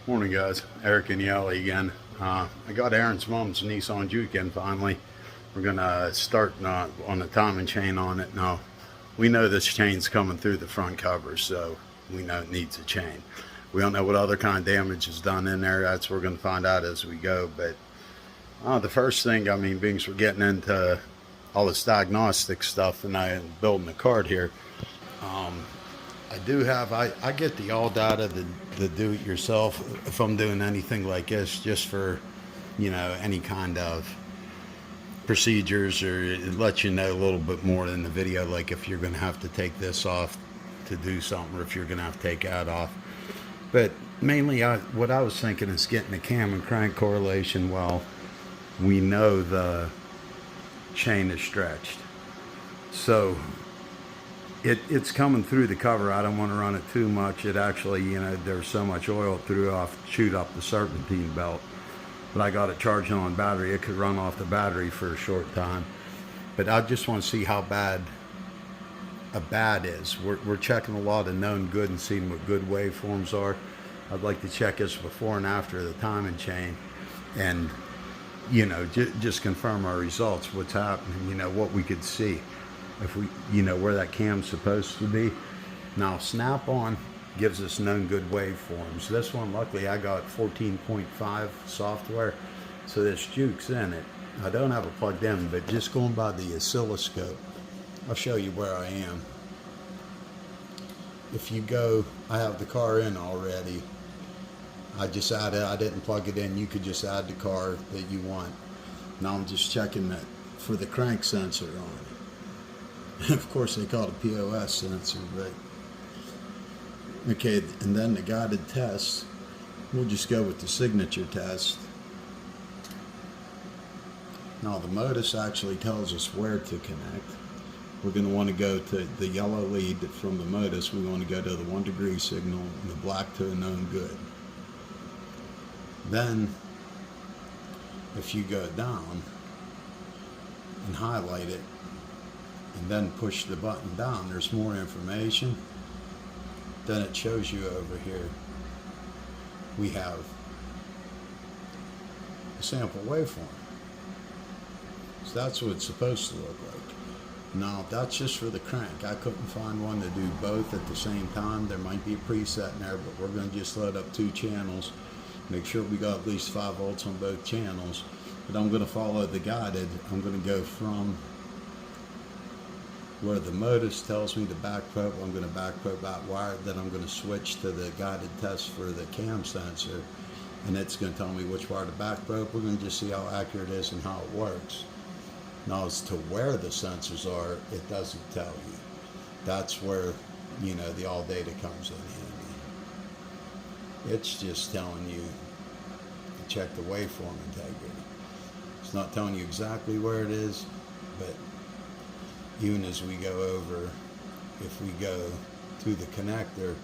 Morning guys, Eric and Yali again. I got Aaron's mom's Nissan Juke in finally. We're gonna start on the timing chain on it. Now, we know this chain's coming through the front cover, so we know it needs a chain. We don't know what other kind of damage is done in there. That's what we're gonna find out as we go. But the first thing, I mean, being we're getting into all this diagnostic stuff and I am building a card here. I do have, I get the all data, the do it yourself if I'm doing anything like this, just for, any kind of procedures, or it lets you know a little bit more in the video, like if you're going to have to take this off to do something, or if you're going to have to take that off. But mainly what I was thinking is getting the cam and crank correlation while we know the chain is stretched. So it's coming through the cover. I don't want to run it too much. It actually, there's so much oil it chewed up the serpentine belt. But I got it charging on battery. It could run off the battery for a short time. But I just want to see how bad a bad is. We're checking a lot of known good and seeing what good waveforms are. I'd like to check this before and after the timing chain, and just confirm our results, what's happening, what we could see. If we, where that cam's supposed to be. Now, Snap-on gives us known good waveforms. This one, luckily, I got 14.5 software, so this Juke's in it. I don't have it plugged in, but just going by the oscilloscope, I'll show you where I am. If you go, I have the car in already. I just added, I didn't plug it in. You could just add the car that you want. Now I'm just checking that for the crank sensor on it. Of course, they call it a POS sensor, but okay. And then the guided test, we'll just go with the signature test. Now the modus actually tells us where to connect. We're going to want to go to the yellow lead from the modus. We want to go to the 1 degree signal and the black to a known good. Then, if you go down and highlight it, and then push the button down, there's more information. Then it shows you over here, we have a sample waveform. So that's what it's supposed to look like. Now, that's just for the crank. I couldn't find one to do both at the same time. There might be a preset in there, but we're going to just load up 2 channels, make sure we got at least 5 volts on both channels. But I'm going to follow the guided. I'm going to go from where the modus tells me to back probe. I'm going to back probe that wire. Then I'm going to switch to the guided test for the cam sensor, and it's going to tell me which wire to back probe. We're going to just see how accurate it is and how it works. Now, as to where the sensors are, it doesn't tell you. That's where, the all data comes in handy. It's just telling you to check the waveform integrity. It's not telling you exactly where it is, but even as we go over, if we go to the connector,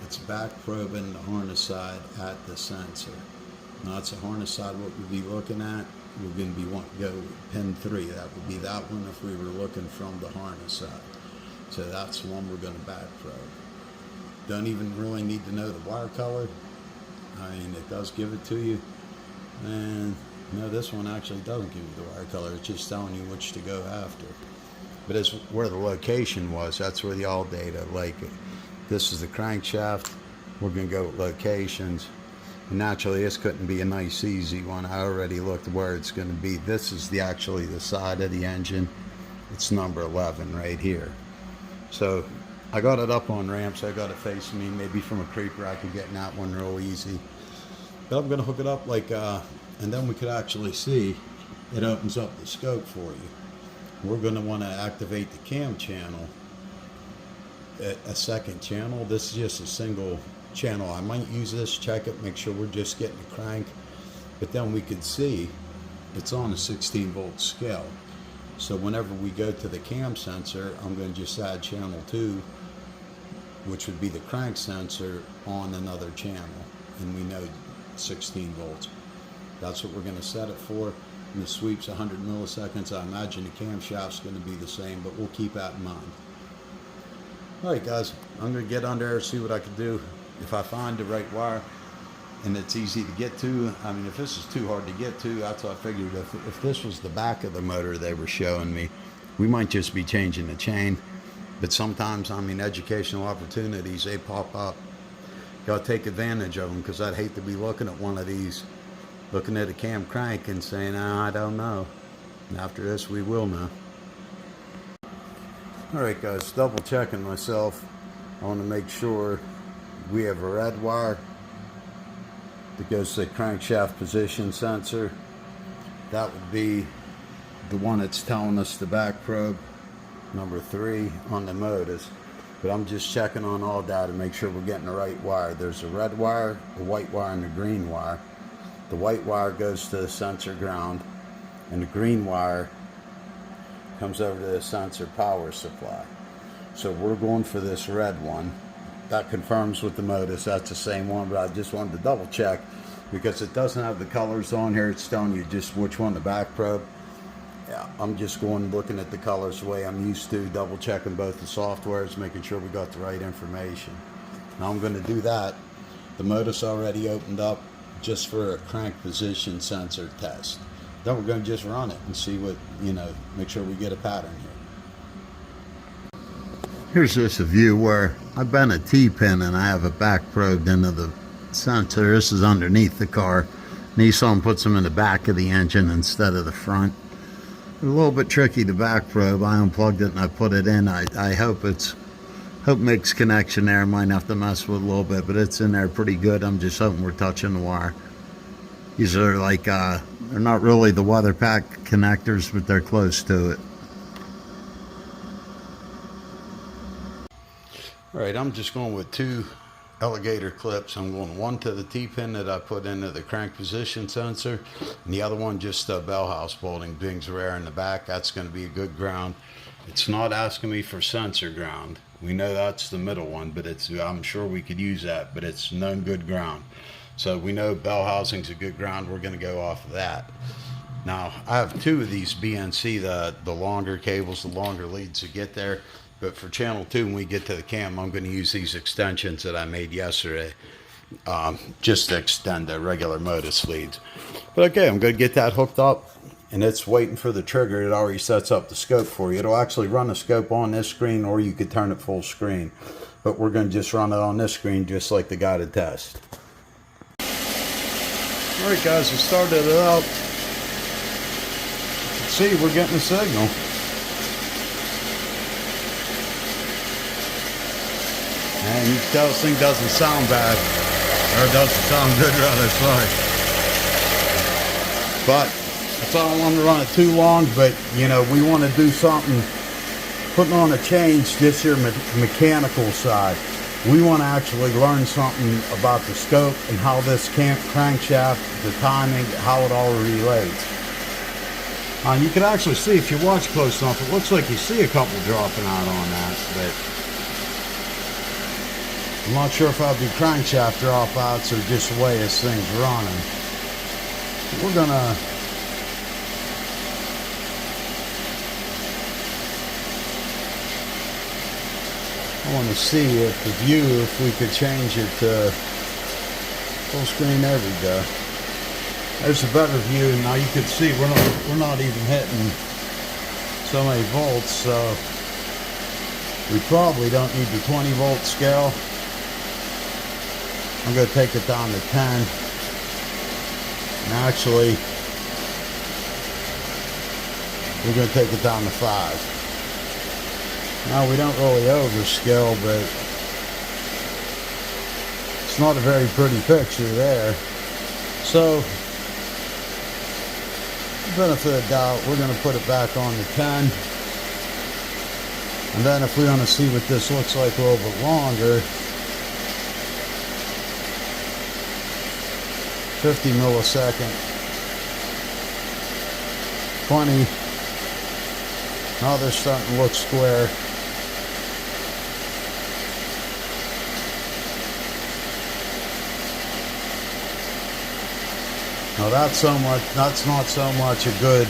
it's back probing the harness side at the sensor. Now, it's a harness side what we'd be looking at. We're going to be wanting to go pin 3. That would be that one if we were looking from the harness side. So that's the one we're going to back probe. Don't even really need to know the wire color. I mean, it does give it to you. And no, this one actually doesn't give you the wire color. It's just telling you which to go after. But it's where the location was. That's where the all data, like this is the crankshaft. We're going to go with locations. And naturally, this couldn't be a nice, easy one. I already looked where it's going to be. This is actually the side of the engine. It's number 11 right here. So I got it up on ramps. I got it facing me. Maybe from a creeper, I could get in that one real easy. But I'm going to hook it up like, and then we could actually see it opens up the scope for you. We're going to want to activate the cam channel, a second channel. This is just a single channel. I might use this, check it, make sure we're just getting a crank. But then we can see it's on a 16 volt scale. So whenever we go to the cam sensor, I'm going to just add channel 2, which would be the crank sensor, on another channel. And we know 16 volts. That's what we're going to set it for. And the sweep's 100 milliseconds. I imagine the camshaft's going to be the same, but we'll keep that in mind. Alright guys, I'm going to get under there and see what I can do. If I find the right wire, and it's easy to get to. I mean, if this is too hard to get to, that's what I figured. If this was the back of the motor they were showing me, we might just be changing the chain. But sometimes, I mean, educational opportunities, they pop up. Got to take advantage of them, because I'd hate to be looking at one of these, looking at a cam crank and saying, oh, I don't know. And after this, we will know. All right, guys, double checking myself. I want to make sure we have a red wire that goes to the crankshaft position sensor. That would be the one that's telling us the back probe, number 3 on the motors. But I'm just checking on all data to make sure we're getting the right wire. There's a red wire, a white wire, and a green wire. The white wire goes to the sensor ground, and the green wire comes over to the sensor power supply. So we're going for this red one. That confirms with the motors, that's the same one, but I just wanted to double check because it doesn't have the colors on here. It's telling you just which one the back probe. Yeah, I'm just going looking at the colors the way I'm used to, double checking both the softwares, making sure we got the right information. Now I'm going to do that. The motor's already opened up just for a crank position sensor test. Then we're going to just run it and see what, make sure we get a pattern here. Here's just a view where I've been a T-pin and I have a back probed into the sensor. This is underneath the car. Nissan puts them in the back of the engine instead of the front. A little bit tricky to back probe. I unplugged it and I put it in. I hope makes connection there. Might have to mess with a little bit, but it's in there pretty good. I'm just hoping we're touching the wire. These are like, they're not really the weather pack connectors, but they're close to it. All right, I'm just going with 2 alligator clips. I'm going one to the T-pin that I put into the crank position sensor, and the other one just a bell house bolting, Bing's rare in the back. That's going to be a good ground. It's not asking me for sensor ground. We know that's the middle one, but I'm sure we could use that, but it's known good ground. So we know bell housing's a good ground. We're going to go off of that. Now, I have 2 of these BNC, the longer cables, the longer leads to get there. But for channel 2, when we get to the cam, I'm going to use these extensions that I made yesterday, just to extend the regular Modus leads. But okay, I'm going to get that hooked up, and it's waiting for the trigger. It already sets up the scope for you. It'll actually run a scope on this screen, or you could turn it full screen. But we're going to just run it on this screen, just like the guided test. All right, guys, we started it up. You can see we're getting a signal. And you can tell this thing doesn't sound bad, or it doesn't sound good, rather, sorry. But that's all. I want to run it too long, but we want to do something, putting on a change, just your mechanical side. We want to actually learn something about the scope and how this crankshaft, the timing, how it all relates. You can actually see, if you watch close enough, it looks like you see a couple dropping out on that, but I'm not sure if I'll be crankshaft dropouts or just the way this thing's running. We're gonna I want to see if the view, if we could change it to full screen. There we go. There's a better view. Now you can see we're not even hitting so many volts, so we probably don't need the 20 volt scale. I'm going to take it down to 10. And actually, we're going to take it down to 5. Now, we don't really overscale, but it's not a very pretty picture there. So, benefit of doubt, we're going to put it back on to 10. And then if we want to see what this looks like a little bit longer, 50 millisecond, 20. Now they're starting to look square. Now that's not so much a good,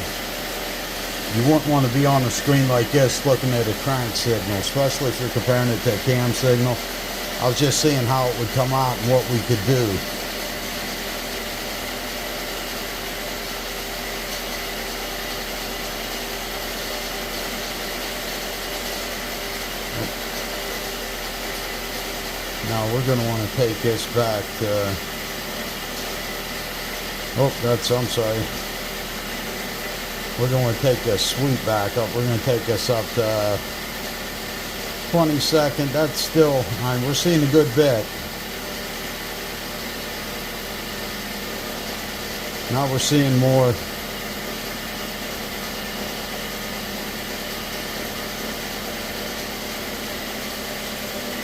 you wouldn't want to be on a screen like this looking at a crank signal, especially if you're comparing it to a cam signal. I was just seeing how it would come out and what we could do. Now we're going to want to take this back to, I'm sorry. We're going to take this sweep back up. We're going to take this up to 22nd. That's still, we're seeing a good bit. Now we're seeing more.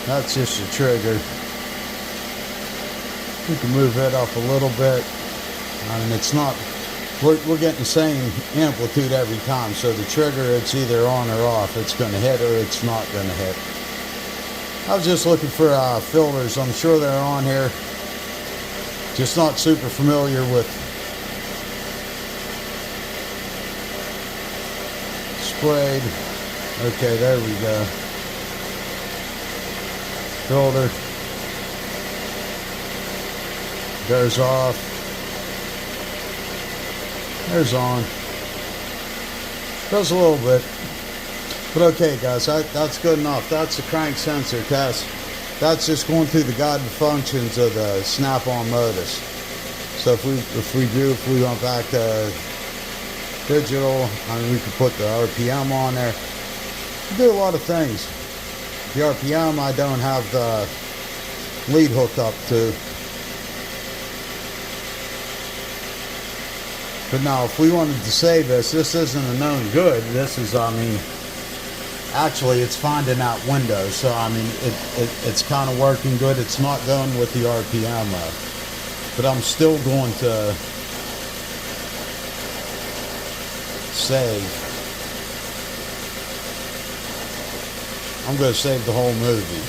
That's just a trigger. We can move it up a little bit. And it's not, we're getting the same amplitude every time. So the trigger, it's either on or off. It's going to hit or it's not going to hit. I was just looking for filters. I'm sure they're on here. Just not super familiar with sprayed. Okay, there we go. Filter goes off. There's on. Does a little bit. But okay guys, that's good enough. That's the crank sensor test. That's just going through the guided functions of the snap-on modus. So if we went back to digital, we could put the RPM on there. Do a lot of things. The RPM I don't have the lead hooked up to. But now if we wanted to save this isn't a known good. This is, actually it's finding out windows. So it's kind of working good. It's not going with the RPM mode. But I'm still going to save. I'm going to save the whole movie.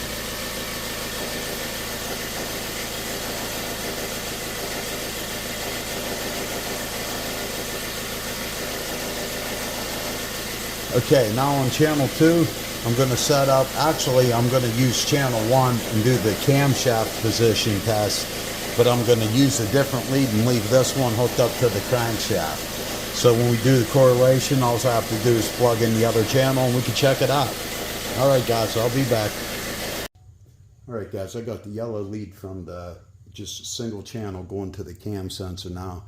Okay, now on channel 2, I'm going to set up, actually I'm going to use channel 1 and do the camshaft position test, but I'm going to use a different lead and leave this one hooked up to the crankshaft. So when we do the correlation, all I have to do is plug in the other channel and we can check it out. Alright guys, I'll be back. Alright guys, I got the yellow lead from the just single channel going to the cam sensor now.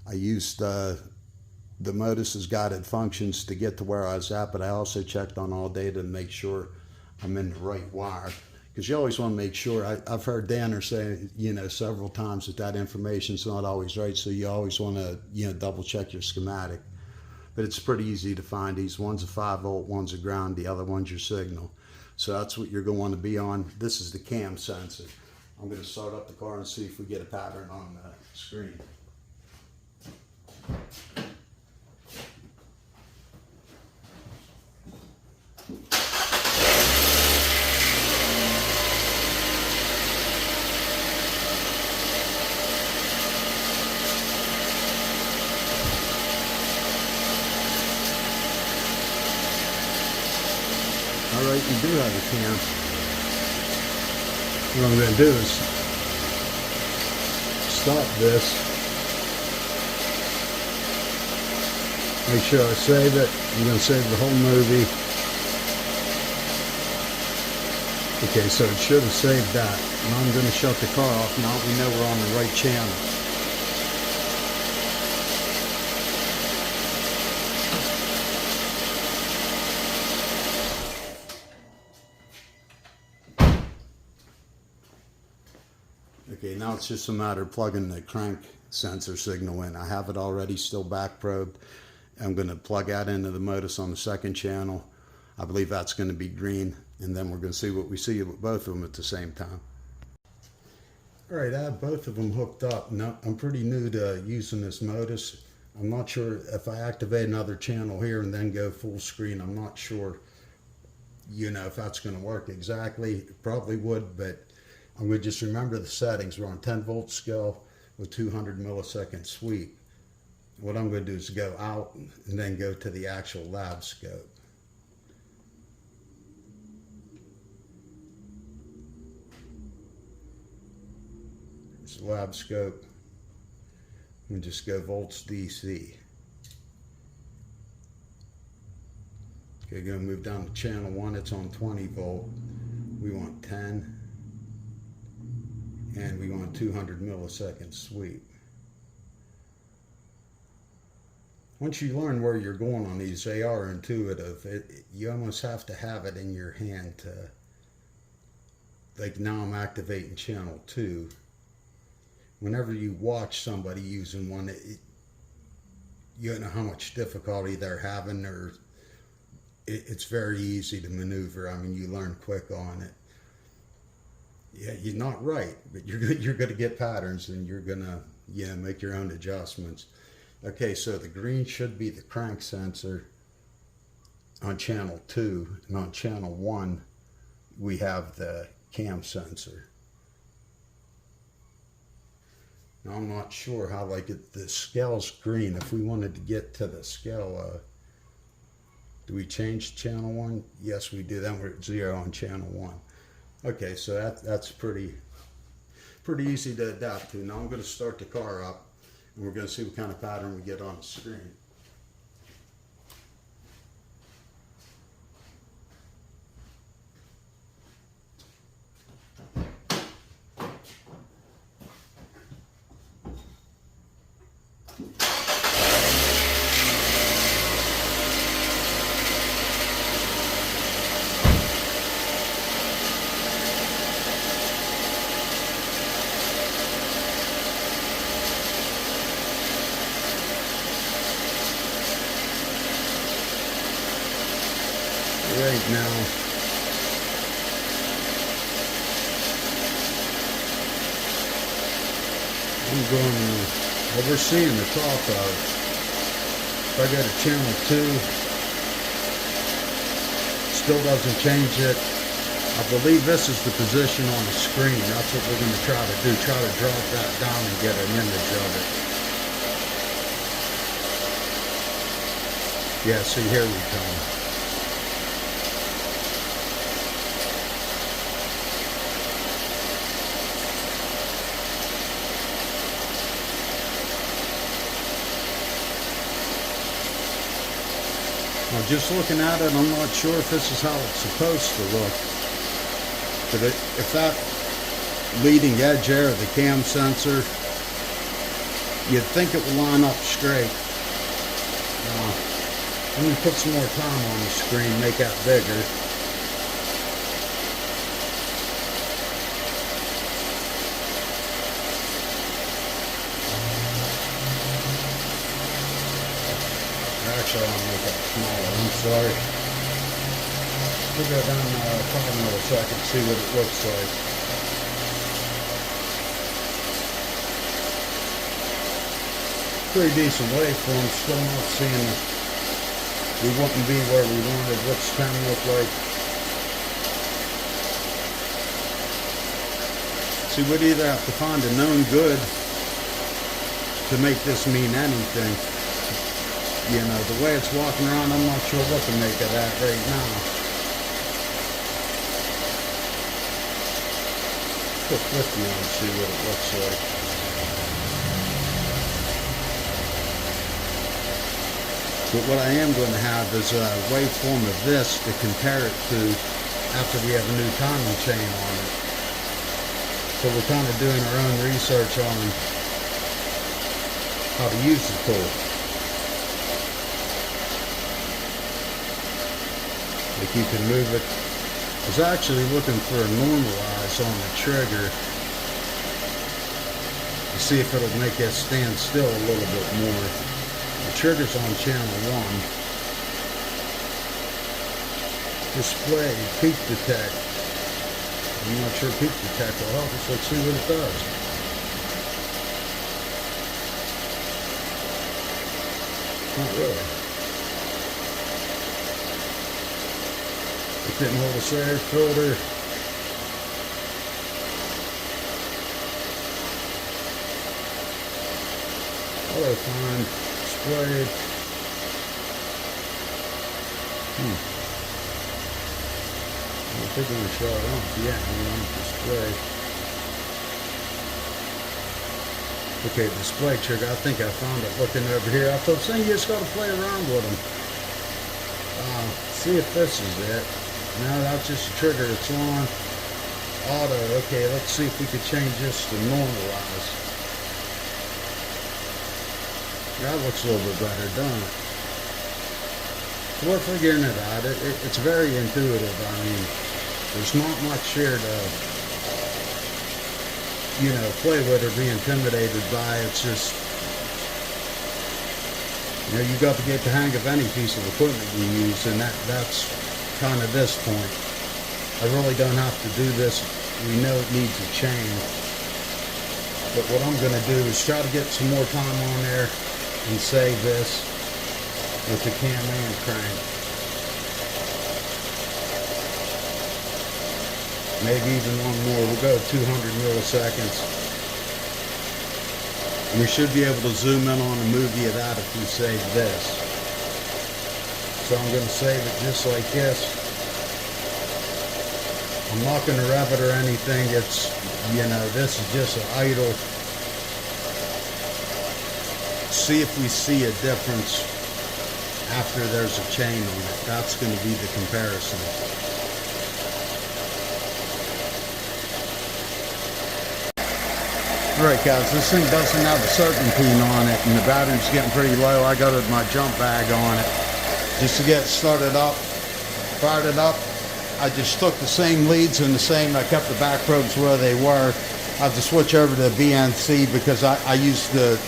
I used the modus's guided functions to get to where I was at, but I also checked on all data to make sure I'm in the right wire. Because you always want to make sure, I've heard Danner say, several times that information's not always right, so you always want to, double check your schematic. But it's pretty easy to find these. One's a 5 volt, one's a ground, the other one's your signal. So that's what you're going to want to be on. This is the cam sensor. I'm going to start up the car and see if we get a pattern on the screen. Alright, you do have a cam. What I'm going to do is stop this. Make sure I save it. I'm going to save the whole movie. Okay, so it should have saved that. And I'm going to shut the car off now we know we're on the right channel. Okay, now it's just a matter of plugging the crank sensor signal in. I have it already still back probed. I'm going to plug that into the modus on the second channel. I believe that's going to be green, and then we're going to see what we see with both of them at the same time. Alright, I have both of them hooked up. Now, I'm pretty new to using this modus. I'm not sure if I activate another channel here and then go full screen. I'm not sure, if that's going to work exactly. It probably would, but I'm going to just remember the settings. We're on 10 volt scale with 200 millisecond sweep. What I'm going to do is go out and then go to the actual lab scope. It's the lab scope. And just go volts DC. Okay, going to move down to channel 1. It's on 20 volt. We want 10. and we want 200 millisecond sweep. Once you learn where you're going on these, they are intuitive. You almost have to have it in your hand to, like now I'm activating channel 2. Whenever you watch somebody using one, you don't know how much difficulty they're having, or it's very easy to maneuver. I mean, you learn quick on it. Yeah, you're not right, but you're going to get patterns, and you're going to make your own adjustments. Okay, so the green should be the crank sensor on channel 2, and on channel 1 we have the cam sensor. Now I'm not sure how, like, the scale's green. If we wanted to get to the scale, do we change channel 1? Yes, we do. Then we're at 0 on channel 1. Okay, so that's pretty easy to adapt to. Now I'm going to start the car up, and we're going to see what kind of pattern we get on the screen. Right now, I'm going, well, we're seeing the top of, if I go to channel 2, still doesn't change it. I believe this is the position on the screen. That's what we're going to try to do, try to drop that down and get an image of it. Yeah, see, here we come. Now, just looking at it, I'm not sure if this is how it's supposed to look. But if that leading edge there of the cam sensor, you'd think it would line up straight. I'm going to put some more time on the screen, make that bigger. Actually, I'll make it smaller. I'm sorry. We'll go down 5 milliseconds, see what it looks like. Pretty decent waveform. Still not seeing it. We wouldn't be where we wanted. What's the time look like? See, we'd either have to find a known good to make this mean anything. You know, the way it's walking around, I'm not sure what to make of that right now. Put 50 on and see what it looks like. But what I am going to have is a waveform of this to compare it to after we have a new timing chain on it. So we're kind of doing our own research on how to use the tool. Like, you can move it. I was actually looking for a normalize on the trigger to see if it'll make it stand still a little bit more. The trigger's on channel 1. Display, peak detect. I'm not sure peak detect will help us. Let's see what it does. Not really. It didn't hold us there. Filter. Auto find. Display. I think I'm going to show it off. Yeah, I'm on display. Okay, display trigger. I think I found it looking over here. I thought, saying you just got to play around with them. See if this is it. No, that's just a trigger. It's on. auto. Okay, let's see if we could change this to normalize. That looks a little bit better, doesn't it? So we're figuring it out. It's very intuitive. I mean, there's not much here to, you know, play with or be intimidated by. It's just, you know, you got to get the hang of any piece of equipment you use, and that's kind of this point. I really don't have to do this. We know it needs a change. But what I'm going to do is try to get some more time on there and save this with the cam and crank. Maybe even one more. We'll go 200 milliseconds. And we should be able to zoom in on a movie of that if we save this. So I'm going to save it just like this. I'm not going to rev it or anything. It's, you know, this is just an idle. See if we see a difference after there's a chain on it. That's going to be the comparison. Alright guys, this thing doesn't have a serpentine on it and the battery's getting pretty low. I got my jump bag on it just to get started up. Fired it up. I just took the same leads and I kept the back probes where they were. I have to switch over to BNC because I used the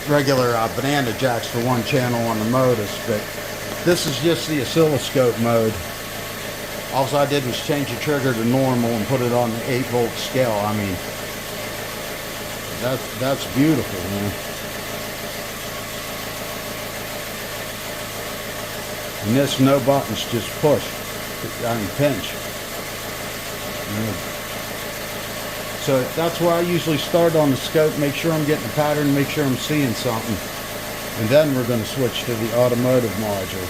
regular banana jacks for one channel on the Modus, but this is just the oscilloscope mode. All I did was change the trigger to normal and put it on the 8-volt scale. I mean, that's beautiful, man. And this no buttons, just push. I mean, pinch. So that's where I usually start on the scope, make sure I'm getting a pattern, make sure I'm seeing something. And then we're going to switch to the automotive module.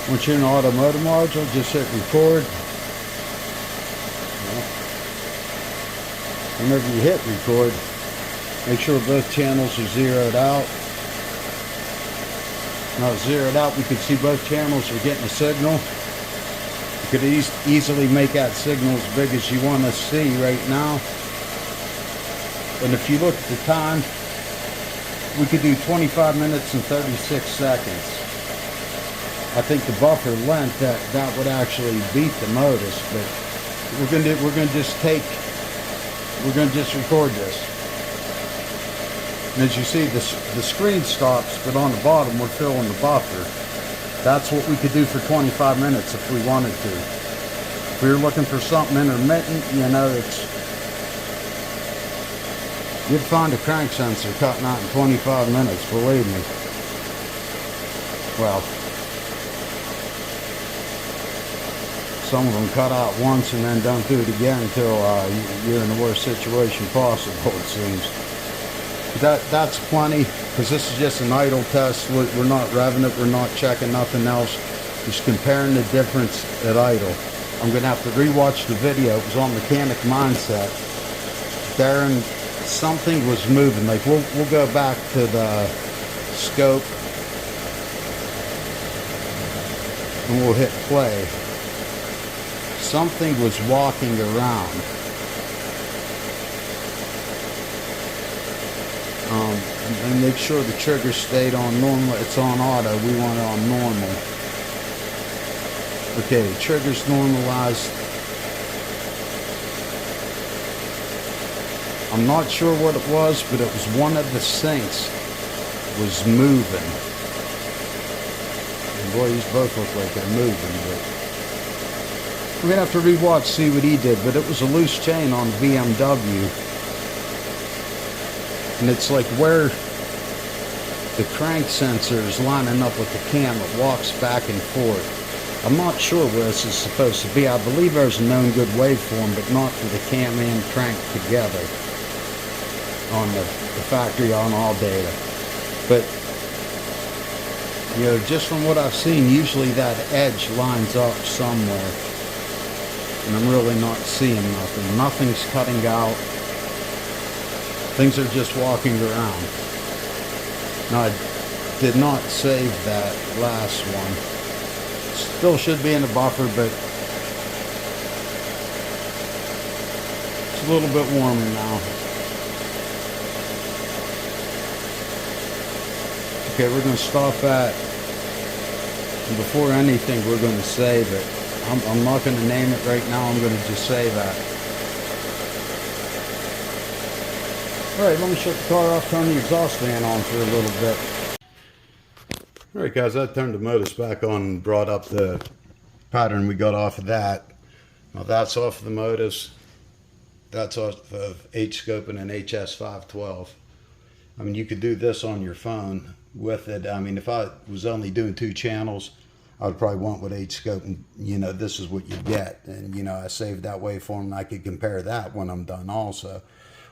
Once you're in the automotive module, just hit record. Whenever you hit record, make sure both channels are zeroed out. Now zeroed out, we can see both channels are getting a signal. You could easily make that signal as big as you want to see right now. And if you look at the time, we could do 25 minutes and 36 seconds. I think the buffer length that would actually beat the Modus, but we're gonna just record this. And as you see, the screen stops, but on the bottom we're filling the buffer. That's what we could do for 25 minutes if we wanted to. If we were looking for something intermittent, you know, you'd find a crank sensor cutting out in 25 minutes, believe me. Well, some of them cut out once and then don't do it again until you're in the worst situation possible, it seems. That's plenty, because this is just an idle test. We're not revving it, we're not checking nothing else, just comparing the difference at idle. I'm going to have to rewatch the video. It was on mechanic mindset. There, and something was moving. Like we'll go back to the scope and we'll hit play. Something was walking around. And make sure the trigger stayed on normal. It's on auto. We want it on normal. Okay, the trigger's normalized. I'm not sure what it was, but it was one of the sinks was moving. And boy, these both look like they're moving, but we're gonna have to rewatch, see what he did. But it was a loose chain on BMW. And it's like where the crank sensor is lining up with the cam, it walks back and forth. I'm not sure where this is supposed to be. I believe there's a known good waveform, but not for the cam and crank together on the factory on all data. But, you know, just from what I've seen, usually that edge lines up somewhere. And I'm really not seeing nothing. Nothing's cutting out. Things are just walking around. Now, I did not save that last one. Still should be in the buffer, but a little bit warmer now. Okay, we're going to stop at, and before anything, we're going to save it. I'm not going to name it right now. I'm going to just save that. Alright, let me shut the car off, turn the exhaust fan on for a little bit. Alright guys, I turned the Modus back on and brought up the pattern we got off of that. Now that's off of the Modus. That's off of hscope and an HS512. I mean, you could do this on your phone with it. I mean, if I was only doing 2 channels, I would probably want with hscope, and you know, this is what you get. And you know, I saved that waveform and I could compare that when I'm done also.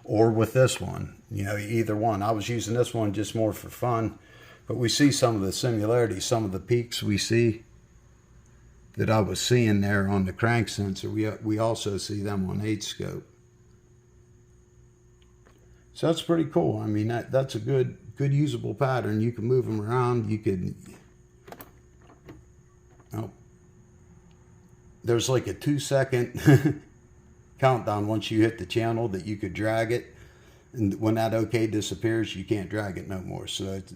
Or with this one, you know, either one. I was using this one just more for fun, but we see some of the similarities, some of the peaks we see that I was seeing there on the crank sensor. We also see them on hscope. So that's pretty cool. I mean, that's a good usable pattern. You can move them around. You could, oh, there's like a 2-second countdown once you hit the channel that you could drag it. And when that OK disappears, you can't drag it no more. So it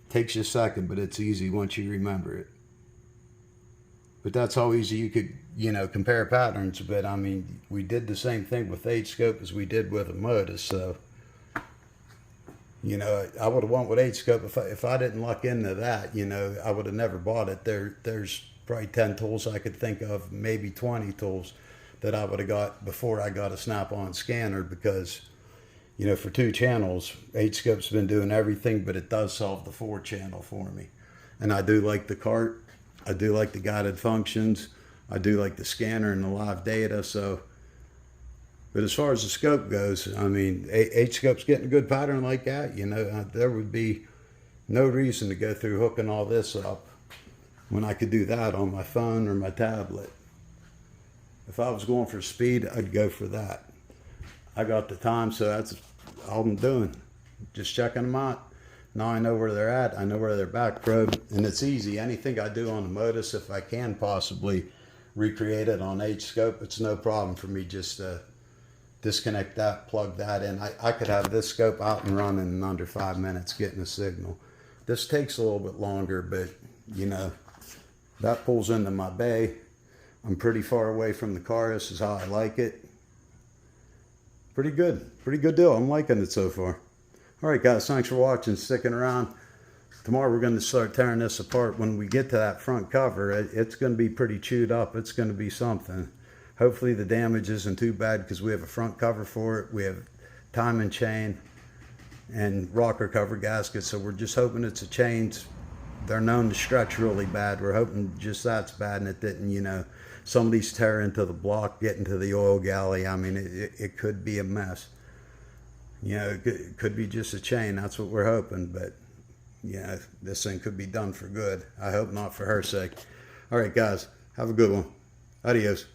takes you a second, but it's easy once you remember it. But that's how easy you could, you know, compare patterns. But I mean, we did the same thing with hscope as we did with a Modus. So, you know, I would have went with hscope if I didn't luck into that. You know, I would have never bought it. There's probably 10 tools I could think of, maybe 20 tools that I would have got before I got a snap-on scanner, because, you know, for 2 channels, hscope's been doing everything, but it does solve the 4-channel for me. And I do like the cart. I do like the guided functions. I do like the scanner and the live data. So, but as far as the scope goes, I mean, hscope's getting a good pattern like that. You know, there would be no reason to go through hooking all this up when I could do that on my phone or my tablet. If I was going for speed, I'd go for that. I got the time, so that's all I'm doing. Just checking them out. Now I know where they're at. I know where they're back probed, and it's easy. Anything I do on the Modus, if I can possibly recreate it on hscope, it's no problem for me just to disconnect that, plug that in. I could have this scope out and running in under 5 minutes getting a signal. This takes a little bit longer, but you know, that pulls into my bay. I'm pretty far away from the car. This is how I like it. Pretty good deal. I'm liking it so far. All right, guys, thanks for watching, sticking around. Tomorrow we're going to start tearing this apart. When we get to that front cover, it's going to be pretty chewed up. It's going to be something. Hopefully the damage isn't too bad, because we have a front cover for it. We have timing chain and rocker cover gasket, so we're just hoping it's a chains. They're known to stretch really bad. We're hoping just that's bad and it didn't, you know, some of these tear into the block, get into the oil galley. I mean, it could be a mess. You know, it could be just a chain. That's what we're hoping. But, yeah, this thing could be done for good. I hope not for her sake. All right, guys, have a good one. Adios.